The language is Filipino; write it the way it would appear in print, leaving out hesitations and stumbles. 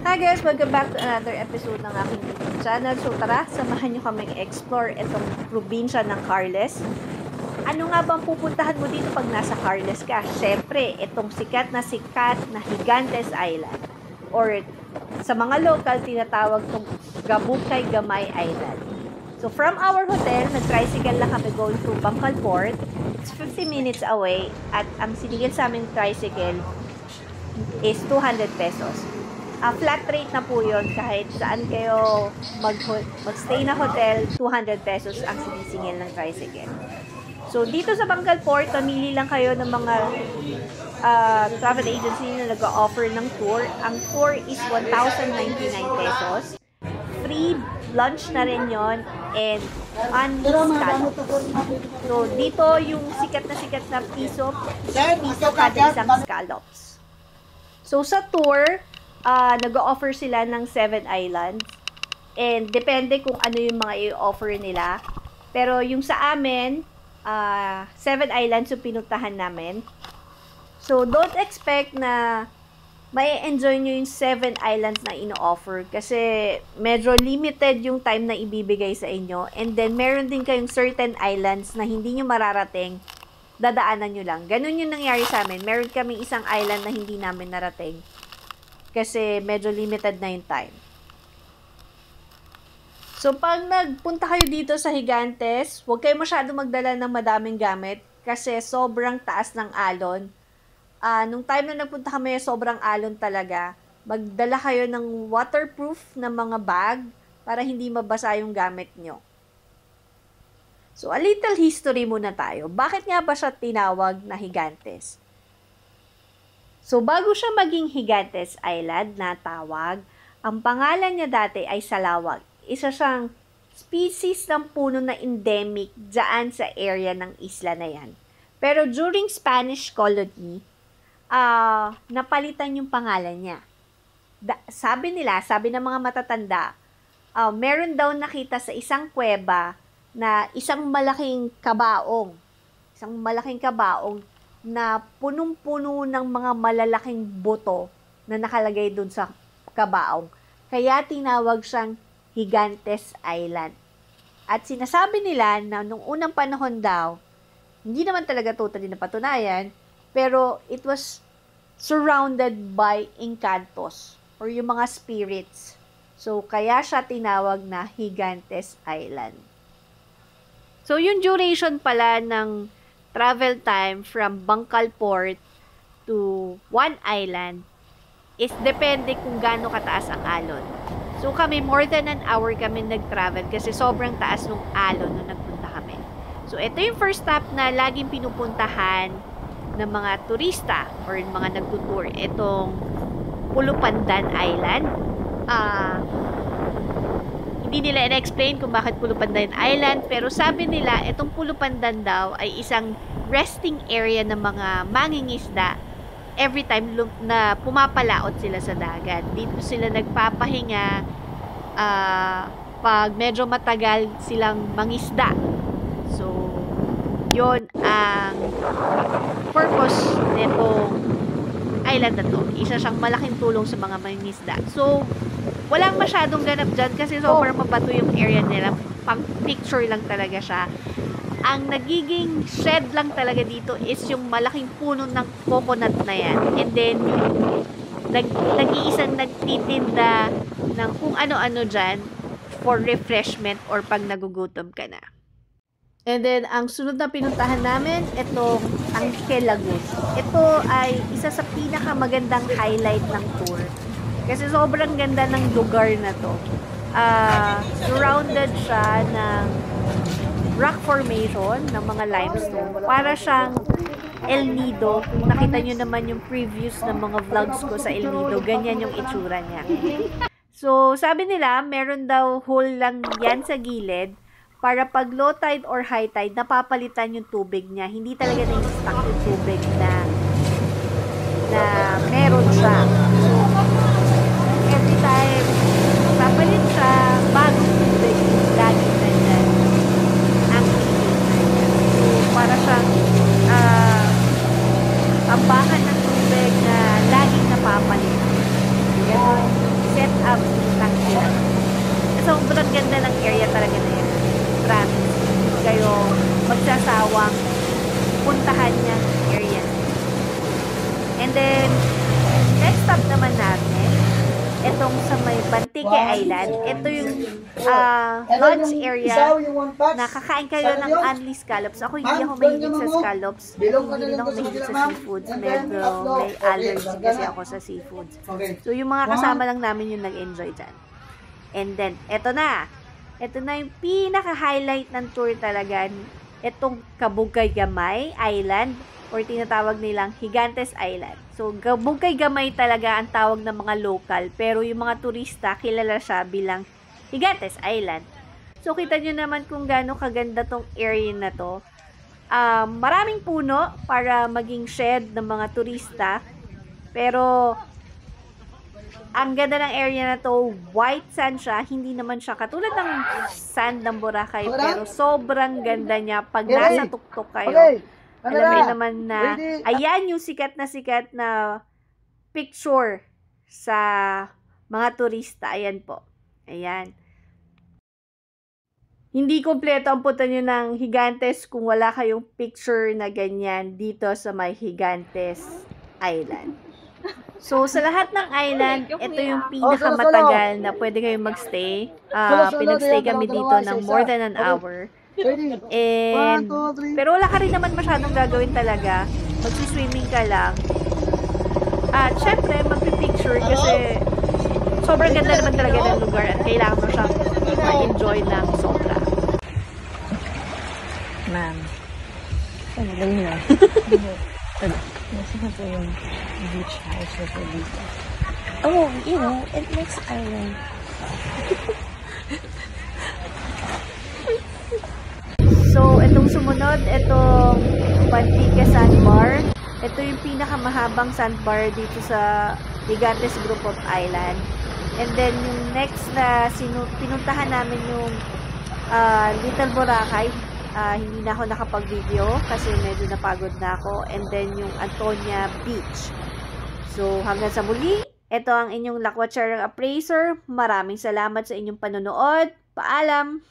Hi guys! Welcome back to another episode ng aking YouTube channel. So tara, samahan nyo kaming explore itong probinsya ng Carles. Ano nga bang pupuntahan mo dito pag nasa Carles ka? Syempre, itong sikat na Gigantes Island. Or sa mga local, tinatawag itong Gabukay Gamay Island. So from our hotel, nag-tricycle lang kami going to Bangkal Port. It's 50 minutes away at ang sinigil sa aming tricycle is 200 pesos. Flat rate na po yun kahit saan kayo magstay na hotel, 200 pesos ang sinisingil ng tricycle. So, dito sa Bangkal Port, pamili lang kayo ng mga travel agency na nag-offer ng tour. Ang tour is 1,099 pesos. Free lunch na rin yon and scallops. So, dito yung sikat na piso kada isang scallops. So, sa tour, nag-offer sila ng 7 islands. And depende kung ano yung mga i-offer nila. Pero yung sa amin, 7 islands yung pinuntahan namin. So, don't expect na may enjoy nyo yung 7 islands na ino-offer. Kasi medyo limited yung time na ibibigay sa inyo. And then, meron din kayong certain islands na hindi nyo mararating, dadaanan nyo lang. Ganun yung nangyari sa amin. Meron kaming isang island na hindi namin narating. Kasi medyo limited na yung time. So, pag nagpunta kayo dito sa Gigantes, huwag kayo masyado magdala ng madaming gamit kasi sobrang taas ng alon. Nung time na nagpunta kami, sobrang alon talaga. Magdala kayo ng waterproof na mga bag para hindi mabasa yung gamit nyo. So, a little history muna tayo. Bakit nga ba siya tinawag na Gigantes? So, bago siya maging Gigantes Island na tawag, ang pangalan niya dati ay Salawag. Isa siyang species ng puno na endemic dyan sa area ng isla na yan. Pero during Spanish colony, napalitan yung pangalan niya. Sabi ng mga matatanda, meron daw nakita sa isang kuweba na isang malaking kabaong na punong-puno ng mga malalaking buto na nakalagay dun sa kabaong. Kaya tinawag siyang Gigantes Island. At sinasabi nila na nung unang panahon daw, hindi naman talaga totally napatunayan, pero it was surrounded by encantos or yung mga spirits. So, kaya siya tinawag na Gigantes Island. So, yung duration pala ng travel time from Bangkal Port to one island is depende kung gaano kataas ang alon. So kami, more than an hour kami nag-travel kasi sobrang taas ng alon nung nagpunta kami. So ito yung first stop na laging pinupuntahan ng mga turista or mga nagtutour. Itong Pulupandan Island. Hindi nila in-explain kung bakit Pulupandan Island, pero sabi nila, itong Pulupandan daw ay isang resting area ng mga mangingisda every time na pumapalaot sila sa dagat. Dito sila nagpapahinga pag medyo matagal silang mangisda. So, yon ang purpose nitong island na to. Isa siyang malaking tulong sa mga mangingisda. So, walang masyadong ganap dyan kasi sobrang mabato yung area nila. Pang picture lang talaga siya. Ang nagiging shed lang talaga dito is yung malaking puno ng coconut na yan. And then, nag-iisang nagtitinda ng kung ano-ano dyan for refreshment or pag nagugutom ka na. And then, ang sunod na pinuntahan namin, itong Angke Lagoon. Ito ay isa sa pinakamagandang highlight ng tour. Kasi sobrang ganda ng lugar na to. Surrounded siya ng rock formation ng mga limestone. Para siyang El Nido. Kung nakita nyo naman yung previews ng mga vlogs ko sa El Nido, ganyan yung itsura niya. So, sabi nila, meron daw hole lang yan sa gilid para pag low tide or high tide, napapalitan yung tubig niya. Hindi talaga na-stuck yung tubig na meron siya. Every time papalit siya, bagong tubig, lagi na dyan ang filter niya. So, para siyang tambakan ng tubig na laging napapalit. Ganun area talaga na yan. Promise. Hindi kayo magsasawang puntahan yung area. And then, next stop naman natin, itong sa may Bantique Island. Ito yung lunch area na kakain kayo ng only scallops. Ako hindi ako mahilig sa scallops. Hindi rin ako mahilig sa seafoods. Medyo may allergy kasi ako sa seafoods. So, yung mga kasama lang namin yung nag-enjoy dyan. And then, eto na. Ito na yung pinaka-highlight ng tour talaga. Itong Kabugay Gamay Island or tinatawag nilang Gigantes Island. So, Kabugay Gamay talaga ang tawag ng mga local. Pero yung mga turista, kilala siya bilang Gigantes Island. So, kita nyo naman kung gaano kaganda tong area na to. Maraming puno para maging shed ng mga turista. Pero, ang ganda ng area na to, white sand siya, hindi naman siya katulad ng sand ng Boracay, pero sobrang ganda niya pag nasa tuktok kayo. Alam mo naman na, ayan yung sikat na picture sa mga turista. Ayan po. Ayan. Hindi kompleto ang punta nyo ng Gigantes kung wala kayong picture na ganyan dito sa may Gigantes Island. So, sa lahat ng island, ito yung pinakamatagal na pwede kayong magstay. Pinagstay kami dito ng more than an hour. And, pero wala ka rin naman masyadong gagawin talaga. Magsiswimming ka lang. At, syempre, magpipicture kasi sobrang ganda naman talaga ng lugar at kailangan mo siyang ma-enjoy ng sobra. Ma'am. Ano ba yun? Nasa na po yung beach house na po dito. Oh, you know, it looks island. So, itong sumunod, itong Bantique Sandbar. Ito yung pinakamahabang sandbar dito sa Gigantes Group of Island. And then, yung next na pinuntahan namin yung Little Boracay. Hindi na ako nakapag-video kasi medyo napagod na ako. And then, yung Antonia Beach. So, hanggang sa muli, ito ang inyong Lakwatserang Appraiser. Maraming salamat sa inyong panonood. Paalam!